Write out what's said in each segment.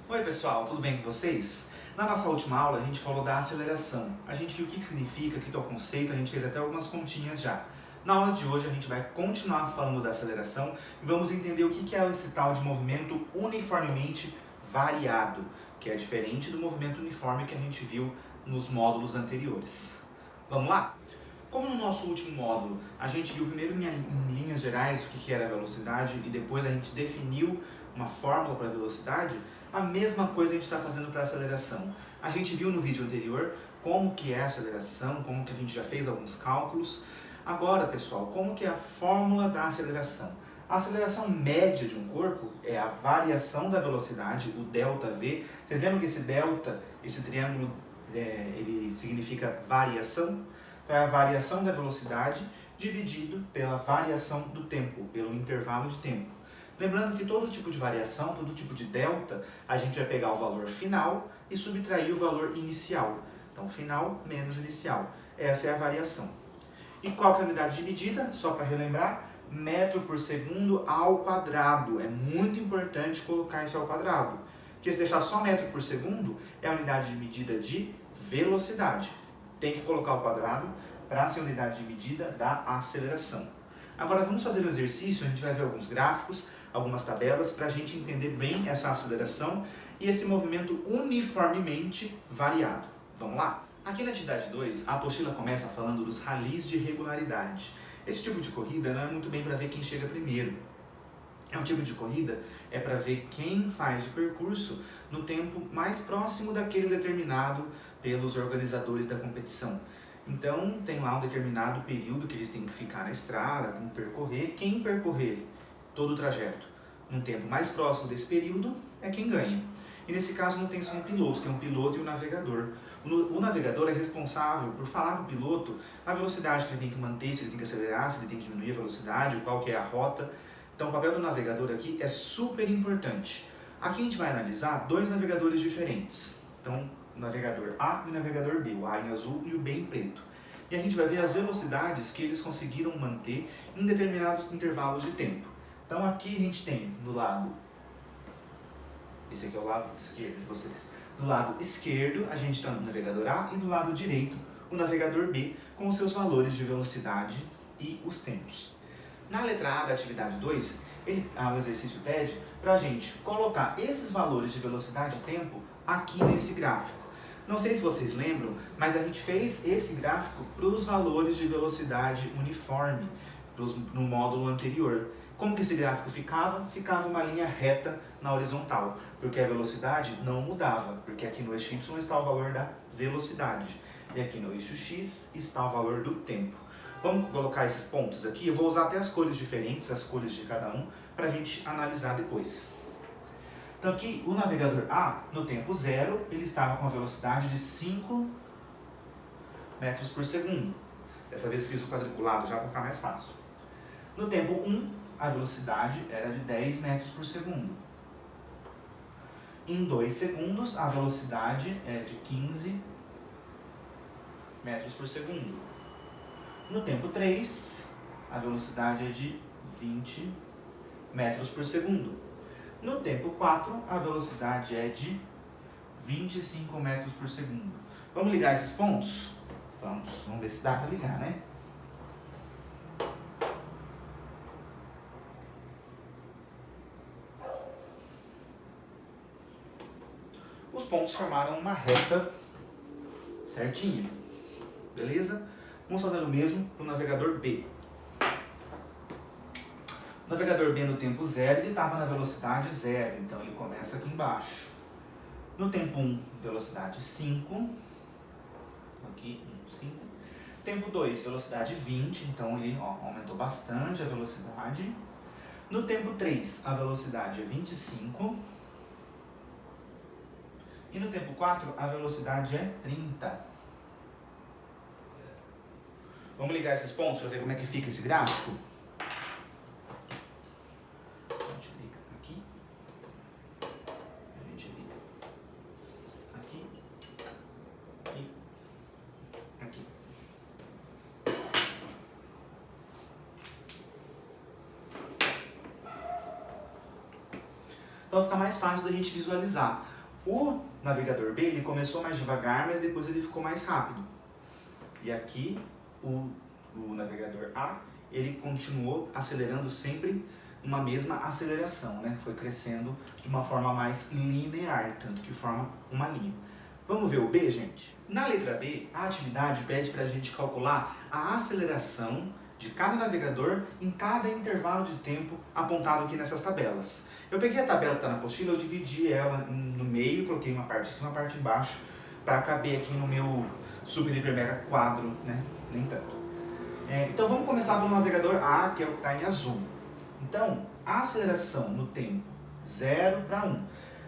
Oi pessoal, tudo bem com vocês? Na nossa última aula a gente falou da aceleração. A gente viu o que significa, o que é o conceito, a gente fez até algumas continhas já. Na aula de hoje a gente vai continuar falando da aceleração e vamos entender o que é esse tal de movimento uniformemente variado, que é diferente do movimento uniforme que a gente viu nos módulos anteriores. Vamos lá? Como no nosso último módulo a gente viu primeiro em linhas gerais o que era a velocidade e depois a gente definiu uma fórmula para a velocidade, a mesma coisa a gente está fazendo para a aceleração. A gente viu no vídeo anterior como que é a aceleração, como que a gente já fez alguns cálculos. Agora, pessoal, como que é a fórmula da aceleração? A aceleração média de um corpo é a variação da velocidade, o ΔV. Vocês lembram que esse delta, esse triângulo, ele significa variação? Então é a variação da velocidade dividido pela variação do tempo, pelo intervalo de tempo. Lembrando que todo tipo de variação, todo tipo de delta, a gente vai pegar o valor final e subtrair o valor inicial. Então, final menos inicial. Essa é a variação. E qual que é a unidade de medida? Só para relembrar, metro por segundo ao quadrado. É muito importante colocar isso ao quadrado. Porque se deixar só metro por segundo, é a unidade de medida de velocidade. Tem que colocar ao quadrado para ser a unidade de medida da aceleração. Agora vamos fazer um exercício, a gente vai ver alguns gráficos, algumas tabelas, para a gente entender bem essa aceleração e esse movimento uniformemente variado. Vamos lá? Aqui na atividade 2, a apostila começa falando dos ralis de regularidade. Esse tipo de corrida não é muito bem para ver quem chega primeiro. É um tipo de corrida é para ver quem faz o percurso no tempo mais próximo daquele determinado pelos organizadores da competição. Então, tem lá um determinado período que eles têm que ficar na estrada, têm que percorrer. Quem percorrer todo o trajeto num tempo mais próximo desse período é quem ganha. E nesse caso não tem só um piloto, tem um piloto e um navegador. O navegador é responsável por falar com o piloto a velocidade que ele tem que manter, se ele tem que acelerar, se ele tem que diminuir a velocidade, qual que é a rota. Então o papel do navegador aqui é super importante. Aqui a gente vai analisar dois navegadores diferentes. Então, o navegador A e o navegador B, o A em azul e o B em preto. E a gente vai ver as velocidades que eles conseguiram manter em determinados intervalos de tempo. Então aqui a gente tem do lado, esse aqui é o lado esquerdo de vocês, do lado esquerdo a gente está no navegador A e do lado direito o navegador B com os seus valores de velocidade e os tempos. Na letra A da atividade 2, o exercício pede para a gente colocar esses valores de velocidade e tempo aqui nesse gráfico. Não sei se vocês lembram, mas a gente fez esse gráfico para os valores de velocidade uniforme no módulo anterior. Como que esse gráfico ficava? Ficava uma linha reta na horizontal, porque a velocidade não mudava, porque aqui no eixo Y está o valor da velocidade e aqui no eixo X está o valor do tempo. Vamos colocar esses pontos aqui, eu vou usar até as cores diferentes, as cores de cada um, para a gente analisar depois. Então aqui, o navegador A, no tempo 0, ele estava com a velocidade de 5 metros por segundo. Dessa vez eu fiz o quadriculado já para ficar mais fácil. No tempo 1, a velocidade era de 10 metros por segundo. Em 2 segundos, a velocidade é de 15 metros por segundo. No tempo 3, a velocidade é de 20 metros por segundo. No tempo 4, a velocidade é de 25 metros por segundo. Vamos ligar esses pontos? Vamos ver se dá para ligar, né? Os pontos formaram uma reta certinha, beleza? Vamos fazer o mesmo para o navegador B. O navegador B no tempo 0, ele estava na velocidade 0, então ele começa aqui embaixo. No tempo 1, velocidade 5, aqui 5. Tempo 2, velocidade 20, então ele aumentou bastante a velocidade. No tempo 3, a velocidade é 25. E no tempo 4, a velocidade é 30. Vamos ligar esses pontos para ver como é que fica esse gráfico? A gente liga aqui. A gente liga aqui. E aqui. Então fica mais fácil da gente visualizar. O navegador B ele começou mais devagar, mas depois ele ficou mais rápido. E aqui o navegador A ele continuou acelerando sempre uma mesma aceleração, né? Foi crescendo de uma forma mais linear, tanto que forma uma linha. Vamos ver o B, gente? Na letra B, a atividade pede para a gente calcular a aceleração de cada navegador em cada intervalo de tempo apontado aqui nessas tabelas. Eu peguei a tabela que está na apostila, eu dividi ela no meio, coloquei uma parte em cima e uma parte embaixo, para caber aqui no meu super hiper mega quadro, né? Nem tanto. Então vamos começar pelo navegador A, que é o que está em azul. Então, a aceleração no tempo 0 para 1.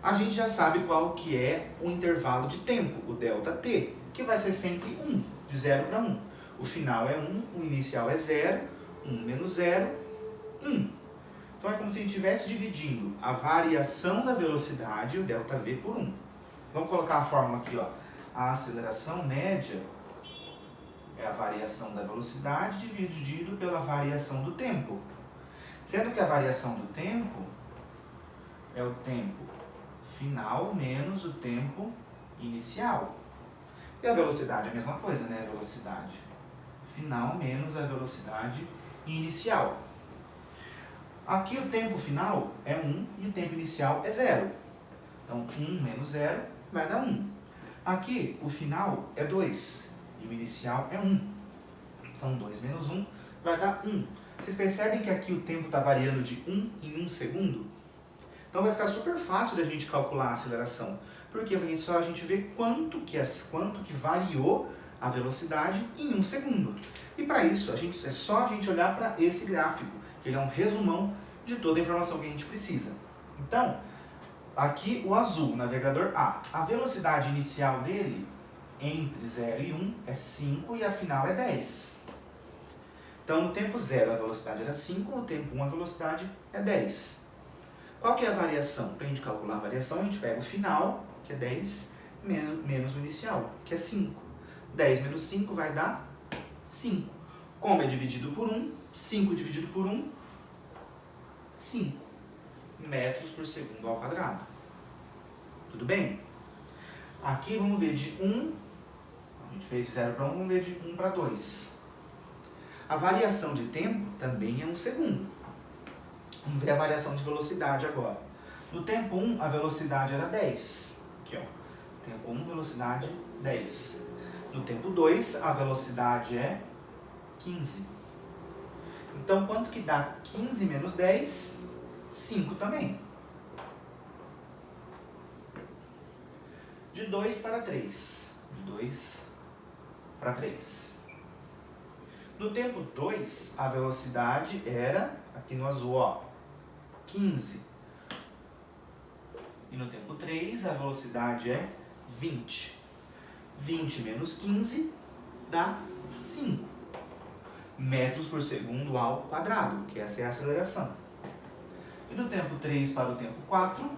A gente já sabe qual que é o intervalo de tempo, o ΔT, que vai ser sempre 1, de 0 para 1. O final é 1, o inicial é 0, 1 menos 0, 1. Então é como se a gente estivesse dividindo a variação da velocidade, o ΔV, por 1. Vamos colocar a fórmula aqui, ó. A aceleração média é a variação da velocidade dividido pela variação do tempo. Sendo que a variação do tempo é o tempo final menos o tempo inicial. E a velocidade é a mesma coisa, né? A velocidade final menos a velocidade inicial. Aqui o tempo final é 1 e o tempo inicial é 0. Então 1 menos 0 vai dar 1. Aqui o final é 2 e o inicial é 1. Então 2 menos 1 vai dar 1. Vocês percebem que aqui o tempo está variando de 1 em 1 segundo? Então vai ficar super fácil da gente calcular a aceleração, porque só a gente vê quanto que variou a velocidade em 1 segundo. E para isso é só a gente olhar para esse gráfico, que ele é um resumão de toda a informação que a gente precisa. Então, aqui o azul, navegador A, a velocidade inicial dele entre 0 e 1 é 5 e a final é 10. Então, no tempo 0 a velocidade era 5, no tempo 1 a velocidade é 10. Qual que é a variação? Para a gente calcular a variação, a gente pega o final, que é 10, menos o inicial, que é 5. 10 menos 5 vai dar 5. Como é dividido por 1, 5 dividido por 1, 5 metros por segundo ao quadrado. Tudo bem? Aqui vamos ver de 1, a gente fez de 0 para 1, vamos ver de 1 para 2. A variação de tempo também é 1 segundo. Vamos ver a variação de velocidade agora. No tempo 1, a velocidade era 10. Aqui, ó. Tempo 1, velocidade 10. No tempo 2, a velocidade é 15. Então, quanto que dá 15 menos 10? 5 também. De 2 para 3. De 2 para 3. No tempo 2, a velocidade era, aqui no azul, ó, 15. E no tempo 3, a velocidade é 20. 20 menos 15 dá 5 metros por segundo ao quadrado, que essa é a aceleração. E do tempo 3 para o tempo 4,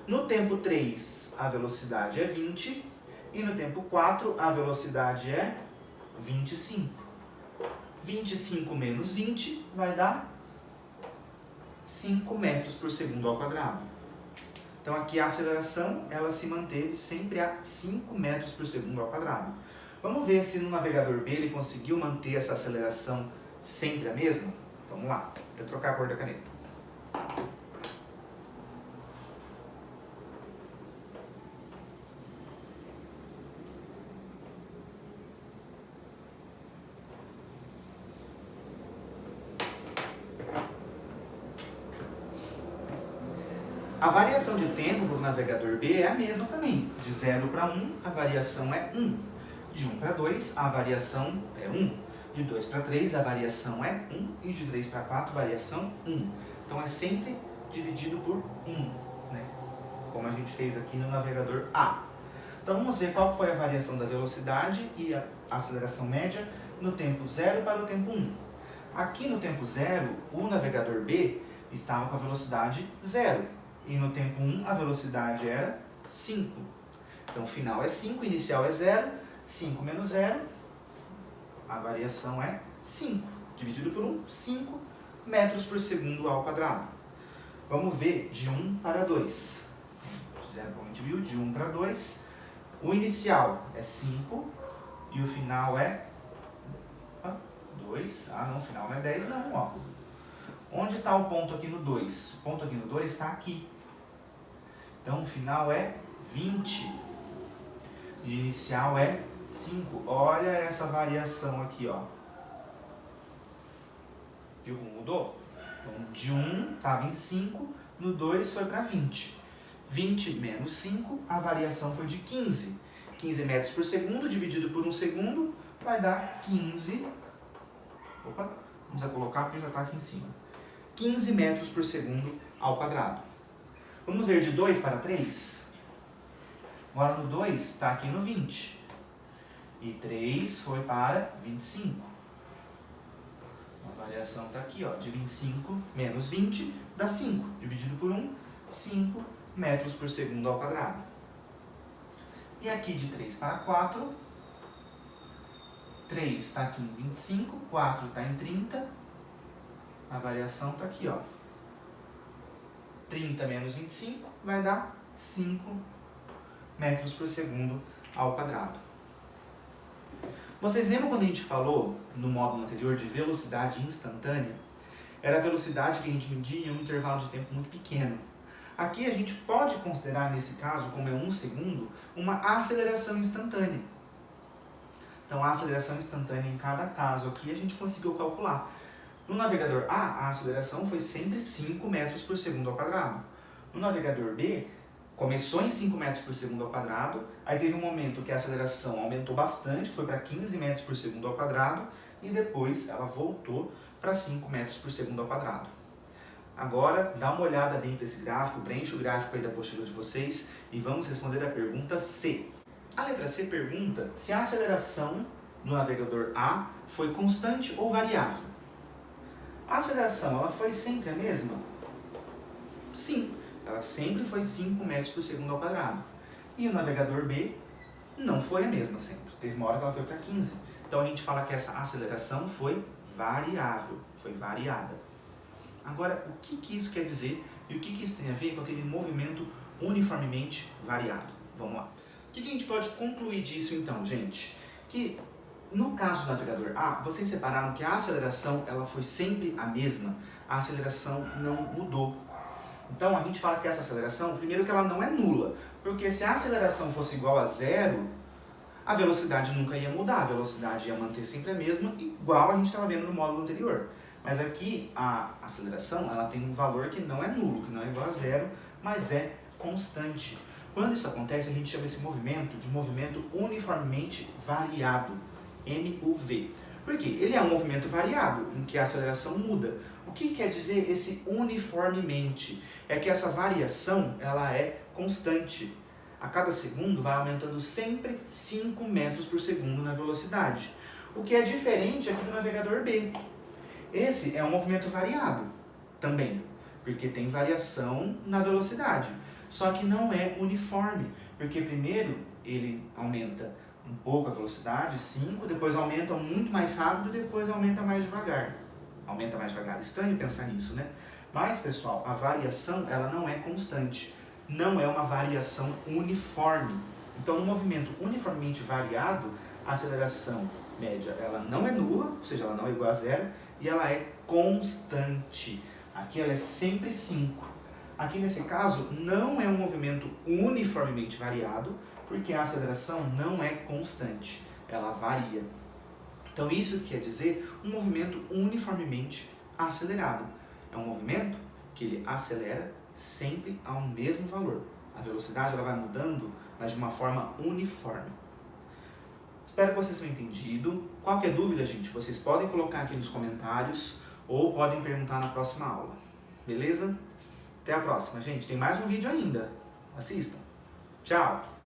no tempo 3 a velocidade é 20 e no tempo 4 a velocidade é 25. 25 menos 20 vai dar 5 metros por segundo ao quadrado. Então aqui a aceleração ela se manteve sempre a 5 metros por segundo ao quadrado. Vamos ver se no navegador B ele conseguiu manter essa aceleração sempre a mesma? Então vamos lá, vou trocar a cor da caneta. A variação de tempo do navegador B é a mesma também. De 0 para 1, a variação é 1. De 1 para 2, a variação é 1. De 2 para 3, a variação é 1. E de 3 para 4, a variação 1. Então é sempre dividido por 1, né? Como a gente fez aqui no navegador A. Então vamos ver qual foi a variação da velocidade e a aceleração média no tempo 0 para o tempo 1. Aqui no tempo 0, o navegador B estava com a velocidade 0. E no tempo 1, a velocidade era 5. Então, o final é 5, o inicial é 0. 5 menos 0, a variação é 5. Dividido por 1, 5 metros por segundo ao quadrado. Vamos ver de 1 para 2. 0 para 20.000, de 1 para 2. O inicial é 5 e o final é 2. Ah, não, o final não é 10 não, ó. Onde está o ponto aqui no 2? O ponto aqui no 2 está aqui. Então o final é 20. E o inicial é 5. Olha essa variação aqui, ó. Viu como mudou? Então de 1 estava em 5, no 2 foi para 20. 20 menos 5, a variação foi de 15. 15 metros por segundo dividido por 1 segundo vai dar 15. Opa, vamos colocar porque já está aqui em cima. 15 metros por segundo ao quadrado. Vamos ver de 2 para 3? Agora no 2 está aqui no 20. E 3 foi para 25. A variação está aqui, ó, de 25 menos 20 dá 5. Dividido por 1, 5 metros por segundo ao quadrado. E aqui de 3 para 4, 3 está aqui em 25, 4 está em 30. A variação está aqui, ó. 30 menos 25 vai dar 5 metros por segundo ao quadrado. Vocês lembram quando a gente falou no módulo anterior de velocidade instantânea? Era a velocidade que a gente media em um intervalo de tempo muito pequeno. Aqui a gente pode considerar, nesse caso, como é 1 segundo, uma aceleração instantânea. Então, a aceleração instantânea em cada caso aqui a gente conseguiu calcular. No navegador A, a aceleração foi sempre 5 metros por segundo ao quadrado. No navegador B, começou em 5 metros por segundo ao quadrado, aí teve um momento que a aceleração aumentou bastante, foi para 15 metros por segundo ao quadrado, e depois ela voltou para 5 metros por segundo ao quadrado. Agora, dá uma olhada bem para esse gráfico, preenche o gráfico aí da apostila de vocês e vamos responder a pergunta C. A letra C pergunta se a aceleração do navegador A foi constante ou variável. A aceleração, ela foi sempre a mesma? Sim, ela sempre foi 5 metros por segundo ao quadrado. E o navegador B não foi a mesma sempre. Teve uma hora que ela foi para 15. Então a gente fala que essa aceleração foi variável, foi variada. Agora, o que isso quer dizer e o que isso tem a ver com aquele movimento uniformemente variado? Vamos lá. O que a gente pode concluir disso então, gente? Que no caso do navegador A, vocês separaram que a aceleração ela foi sempre a mesma, a aceleração não mudou. Então a gente fala que essa aceleração, primeiro que ela não é nula, porque se a aceleração fosse igual a zero, a velocidade nunca ia mudar, a velocidade ia manter sempre a mesma, igual a gente estava vendo no módulo anterior. Mas aqui a aceleração ela tem um valor que não é nulo, que não é igual a zero, mas é constante. Quando isso acontece, a gente chama esse movimento de movimento uniformemente variado, MUV. Por quê? Ele é um movimento variado, em que a aceleração muda. O que quer dizer esse uniformemente? É que essa variação ela é constante. A cada segundo vai aumentando sempre 5 metros por segundo na velocidade. O que é diferente aqui do navegador B. Esse é um movimento variado também, porque tem variação na velocidade. Só que não é uniforme, porque primeiro ele aumenta um pouco a velocidade, 5, depois aumenta muito mais rápido, depois aumenta mais devagar. Aumenta mais devagar. Estranho pensar nisso, né? Mas, pessoal, a variação ela não é constante. Não é uma variação uniforme. Então, no movimento uniformemente variado, a aceleração média ela não é nula, ou seja, ela não é igual a zero, e ela é constante. Aqui ela é sempre 5. Aqui nesse caso, não é um movimento uniformemente variado, porque a aceleração não é constante, ela varia. Então isso quer dizer um movimento uniformemente acelerado. É um movimento que ele acelera sempre ao mesmo valor. A velocidade ela vai mudando, mas de uma forma uniforme. Espero que vocês tenham entendido. Qualquer dúvida, gente, vocês podem colocar aqui nos comentários ou podem perguntar na próxima aula. Beleza? Até a próxima, gente. Tem mais um vídeo ainda. Assistam. Tchau!